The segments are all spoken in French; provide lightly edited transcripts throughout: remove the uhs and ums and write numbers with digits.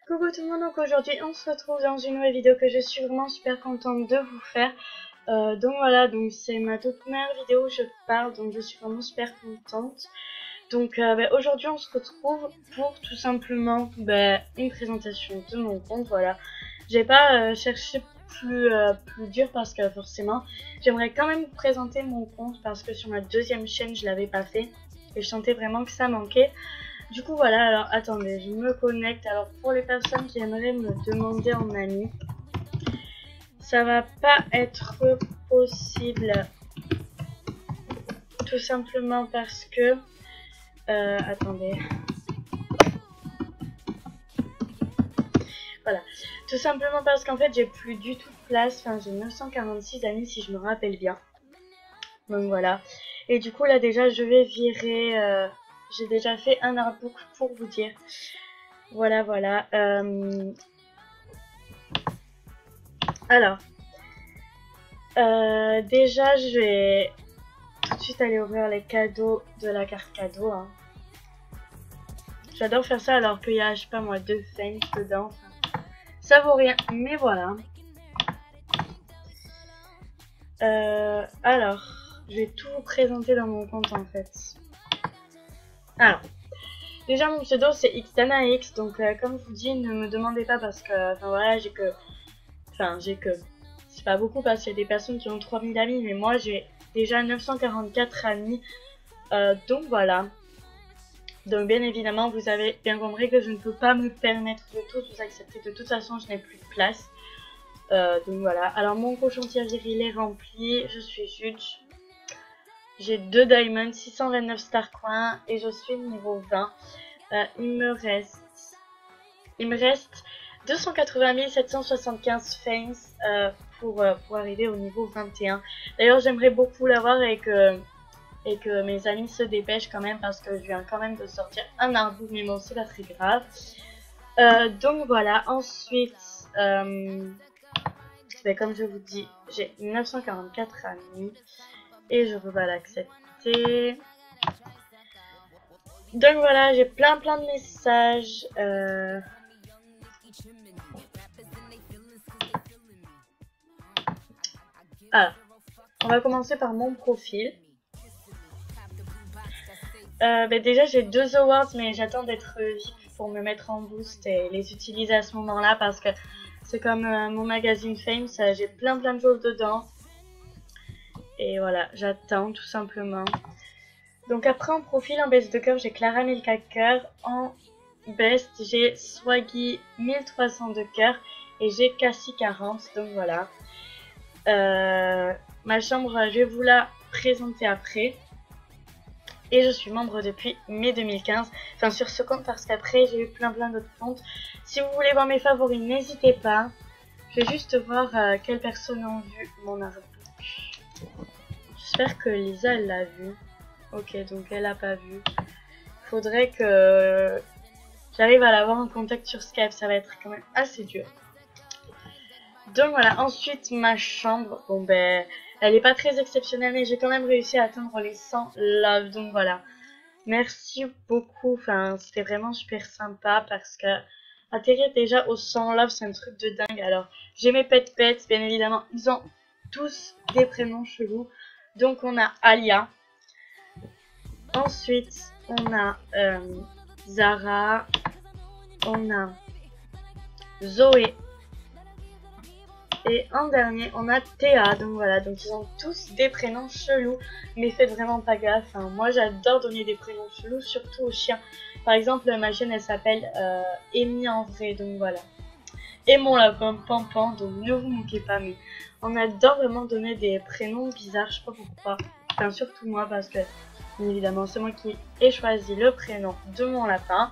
Coucou tout le monde, donc aujourd'hui on se retrouve dans une nouvelle vidéo que je suis vraiment super contente de vous faire. Donc voilà, donc c'est ma toute première vidéo où je parle, donc je suis vraiment super contente. Donc aujourd'hui on se retrouve pour tout simplement une présentation de mon compte, voilà. J'ai pas cherché plus dur parce que forcément j'aimerais quand même vous présenter mon compte parce que sur ma deuxième chaîne je l'avais pas fait et je sentais vraiment que ça manquait. Du coup voilà, alors attendez, je me connecte. Alors pour les personnes qui aimeraient me demander en ami, ça va pas être possible, tout simplement parce que attendez, voilà, tout simplement parce qu'en fait j'ai plus du tout de place. Enfin, j'ai 946 amis si je me rappelle bien, donc voilà. Et du coup là déjà je vais virer, j'ai déjà fait un artbook pour vous dire. Voilà. Alors déjà je vais tout de suite aller ouvrir les cadeaux de la carte cadeau, hein. J'adore faire ça alors qu'il y a, je sais pas moi, 2 fans dedans. Ça vaut rien, mais voilà. Alors, je vais tout vous présenter dans mon compte en fait. Alors, déjà mon pseudo c'est xdanax, donc comme je vous dis, ne me demandez pas parce que, enfin voilà, j'ai que, c'est pas beaucoup parce qu'il y a des personnes qui ont 3000 amis, mais moi j'ai déjà 944 amis, donc voilà. Donc bien évidemment, vous avez bien compris que je ne peux pas me permettre de tous vous accepter. De toute façon, je n'ai plus de place. Donc voilà. Alors mon cochon tireur il est rempli. Je suis juge. J'ai 2 diamonds, 629 star coins et je suis niveau 20. Il me reste 280 775 fames pour arriver au niveau 21. D'ailleurs, j'aimerais beaucoup l'avoir et que mes amis se dépêchent quand même parce que je viens quand même de sortir un artbook, mais bon c'est pas très grave. Donc voilà, ensuite comme je vous dis, j'ai 944 amis et je peux pas l'accepter. Donc voilà, j'ai plein de messages. Alors, on va commencer par mon profil. Déjà j'ai 2 awards, mais j'attends d'être VIP pour me mettre en boost et les utiliser à ce moment là parce que c'est comme mon magazine Fame, j'ai plein de choses dedans et voilà, j'attends tout simplement. Donc après en profil, en best de cœur j'ai Clara Milka cœur, en best j'ai Swaggy 1300 de cœur et j'ai Cassie 40, donc voilà. Ma chambre je vais vous la présenter après. Et je suis membre depuis mai 2015, enfin sur ce compte parce qu'après j'ai eu plein d'autres comptes. Si vous voulez voir mes favoris, n'hésitez pas. Je vais juste voir quelles personnes ont vu mon artbook. J'espère que Lisa elle l'a vu. Ok, donc elle a pas vu. Faudrait que j'arrive à l'avoir en contact sur Skype, ça va être quand même assez dur. Donc voilà, ensuite ma chambre, bon elle est pas très exceptionnelle mais j'ai quand même réussi à atteindre les 100 love, donc voilà. Merci beaucoup, enfin c'était vraiment super sympa parce que atterrir déjà au 100 love c'est un truc de dingue. Alors j'ai mes pets, bien évidemment, ils ont tous des prénoms chelous. Donc on a Alia, ensuite on a Zara, on a Zoé. Et en dernier, on a Théa, donc voilà, donc ils ont tous des prénoms chelous, mais faites vraiment pas gaffe, hein. Moi j'adore donner des prénoms chelous, surtout aux chiens. Par exemple, ma chienne elle s'appelle Amy en vrai, donc voilà. Et mon lapin Pampan, donc ne vous moquez pas, mais on adore vraiment donner des prénoms bizarres, je sais pas pourquoi. Enfin, surtout moi, parce que, bien évidemment, c'est moi qui ai choisi le prénom de mon lapin.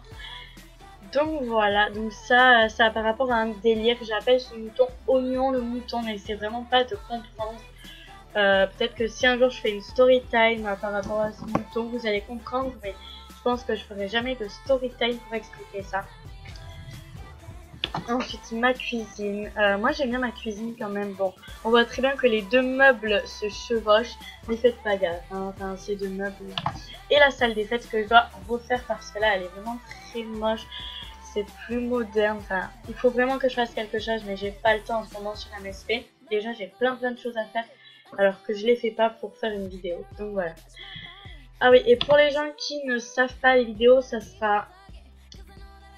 Donc voilà, donc ça par rapport à un délire, j'appelle ce mouton Oignon le mouton, mais c'est vraiment pas de comprendre. Peut-être que si un jour je fais une story time par rapport à ce mouton, vous allez comprendre, mais je pense que je ferai jamais de story time pour expliquer ça. Ensuite, ma cuisine. Moi j'aime bien ma cuisine quand même. Bon, on voit très bien que les 2 meubles se chevauchent, mais faites pas gaffe, hein. Enfin, ces 2 meubles. Et la salle des fêtes que je dois refaire parce que là elle est vraiment très moche. c'est plus moderne. Enfin, il faut vraiment que je fasse quelque chose, mais j'ai pas le temps en ce moment sur MSP. Déjà, j'ai plein de choses à faire, alors que je les fais pas pour faire une vidéo. Donc voilà. Ah oui, et pour les gens qui ne savent pas les vidéos, ça sera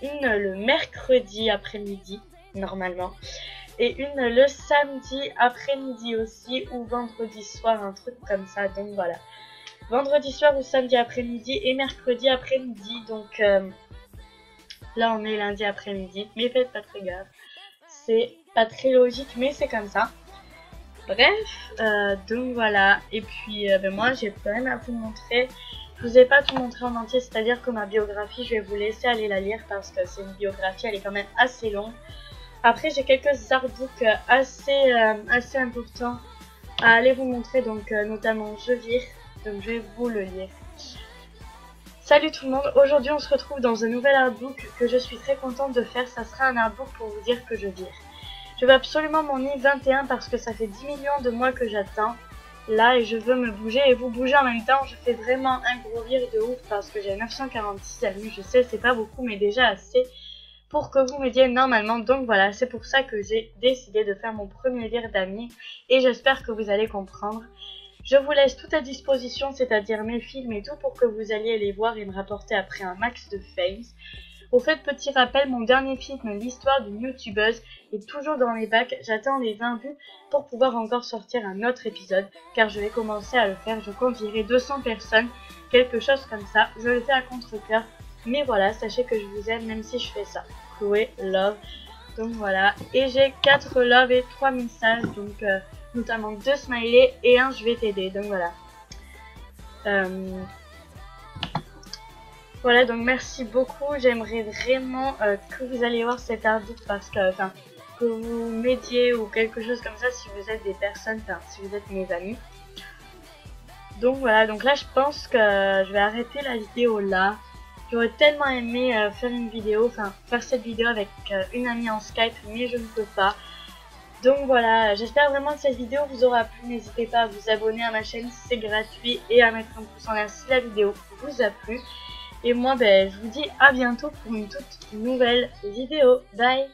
une le mercredi après-midi, normalement. Et une le samedi après-midi aussi, ou vendredi soir, un truc comme ça. Donc voilà. Vendredi soir ou samedi après-midi et mercredi après-midi. Donc là, on est lundi après-midi. Mais faites pas très gaffe. C'est pas très logique, mais c'est comme ça. Bref, donc voilà. Et puis, moi, j'ai quand même à vous montrer. Je vous ai pas tout montré en entier, c'est-à-dire que ma biographie, je vais vous laisser aller la lire parce que c'est une biographie, elle est quand même assez longue. Après, j'ai quelques artbooks assez importants à aller vous montrer, donc notamment Je vire, donc je vais vous le lire. Salut tout le monde, aujourd'hui on se retrouve dans un nouvel artbook que je suis très contente de faire. Ça sera un artbook pour vous dire que je vire. Je veux absolument mon I21 parce que ça fait 10 millions de mois que j'attends là et je veux me bouger et vous bouger en même temps. Je fais vraiment un gros vire de ouf parce que j'ai 946 amis, je sais c'est pas beaucoup mais déjà assez pour que vous m'aidiez normalement. Donc voilà, c'est pour ça que j'ai décidé de faire mon premier vire d'amis et j'espère que vous allez comprendre. Je vous laisse tout à disposition, c'est-à-dire mes films et tout pour que vous alliez les voir et me rapporter après un max de fames. Au fait, petit rappel, mon dernier film, l'histoire d'une youtubeuse, est toujours dans les bacs. J'attends les 20 vues pour pouvoir encore sortir un autre épisode, car je vais commencer à le faire. Je compte virer 200 personnes, quelque chose comme ça. Je le fais à contre-cœur, mais voilà, sachez que je vous aime même si je fais ça. Chloé, love. Donc voilà, et j'ai 4 love et 3 messages, donc notamment 2 smileys et un je vais t'aider. Donc voilà. Voilà, donc merci beaucoup. J'aimerais vraiment que vous alliez voir cet artbook parce que, enfin, que vous m'aidiez ou quelque chose comme ça si vous êtes des personnes, enfin, si vous êtes mes amis. Donc voilà, donc là je pense que je vais arrêter la vidéo là. J'aurais tellement aimé faire une vidéo, enfin, faire cette vidéo avec une amie en Skype, mais je ne peux pas. Donc voilà, j'espère vraiment que cette vidéo vous aura plu. N'hésitez pas à vous abonner à ma chaîne si c'est gratuit et à mettre un pouce en l'air si la vidéo vous a plu. Et moi, je vous dis à bientôt pour une toute nouvelle vidéo. Bye!